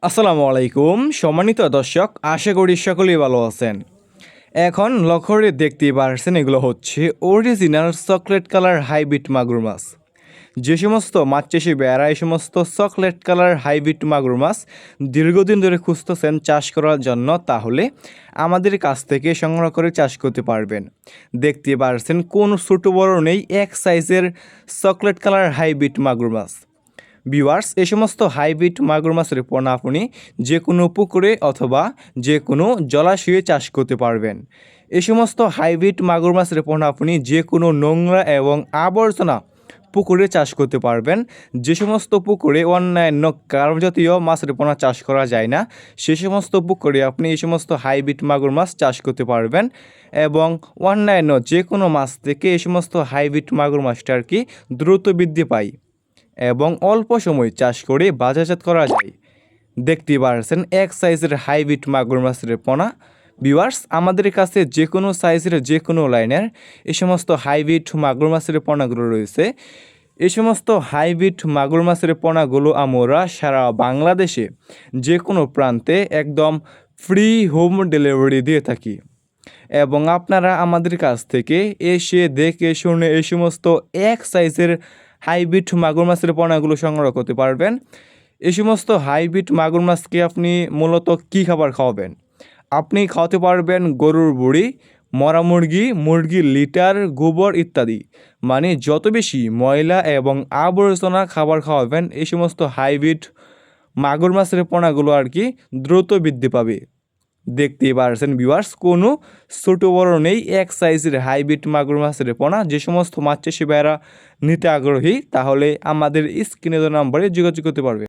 আসসালামু আলাইকুম সম্মানিত দর্শক, আশা করি সকলেই ভালো আছেন। এখন লক্ষ্য করে দেখতেই পারছেন, এগুলো হচ্ছে অরিজিনাল চকলেট কালার হাইব্রিড মাগুর মাছ। যে সমস্ত মাছ চাষি ভাইয়েরা এই সমস্ত চকলেট কালার হাইব্রিড মাগুর মাছ দীর্ঘদিন ধরে খুঁজতেছেন চাষ করার জন্য, তাহলে আমাদের কাছ থেকে সংগ্রহ করে চাষ করতে পারবেন। দেখতে পারছেন কোনো ছোটো বড় নেই, এক সাইজের চকলেট কালার হাইব্রিড মাগুর মাছ। ভিউয়ার্স, এই সমস্ত হাইব্রিড মাগুর মাছের পোনা আপনি যে কোনো পুকুরে অথবা যে কোনো জলাশয়ে চাষ করতে পারবেন। এই সমস্ত হাইব্রিড মাগুর মাছের পোনা আপনি যে কোনো নোংরা এবং আবর্জনা পুকুরে চাষ করতে পারবেন। যে সমস্ত পুকুরে অন্যান্য কার্বজাতীয় মাছের পোনা চাষ করা যায় না, সে সমস্ত পুকুরে আপনি এই সমস্ত হাইব্রিড মাগুর মাছ চাষ করতে পারবেন এবং অন্যান্য যে কোনো মাছ থেকে এই সমস্ত হাইব্রিড মাগুর মাছটা আর কি দ্রুত বৃদ্ধি পায় এবং অল্প সময় চাষ করে বাজারজাত করা যায়। দেখতে পারছেন এক সাইজের হাইব্রিড মাগুর মাছের পোনা। ভিউয়ার্স, আমাদের কাছে যে কোনো সাইজের যে কোনো লাইনের এই সমস্ত হাইব্রিড মাগুর মাছের পোনাগুলো রয়েছে। এই সমস্ত হাইব্রিড মাগুর মাছের পোনাগুলো আমরা সারা বাংলাদেশে যে কোনো প্রান্তে একদম ফ্রি হোম ডেলিভারি দিয়ে থাকি এবং আপনারা আমাদের কাছ থেকে এসে দেখে শুনে এই সমস্ত এক সাইজের হাইব্রিড মাগুর মাছের পোনাগুলো সংগ্রহ করতে পারবেন। এই সমস্ত হাইব্রিড মাগুর মাছকে আপনি মূলত কী খাবার খাওয়াবেন? আপনি খাওয়াতে পারবেন গরুর বুড়ি, মরা মুরগি, মুরগির লিটার, গোবর ইত্যাদি। মানে যত বেশি ময়লা এবং আবর্জনা খাবার খাওয়াবেন, এই সমস্ত হাইব্রিড মাগুর মাছের পোনাগুলো আর কি দ্রুত বৃদ্ধি পাবে। দেখতেই পারছেন ভিউয়ার্স, কোনো ছোটো বড় নেই, এক সাইজের হাইব্রিড মাগুর মাছের পোনা। যে সমস্ত মাছ চাষি ভাইয়েরা নিতে আগ্রহী, তাহলে আমাদের স্ক্রিনে দেওয়া নম্বরে যোগাযোগ করতে পারবে।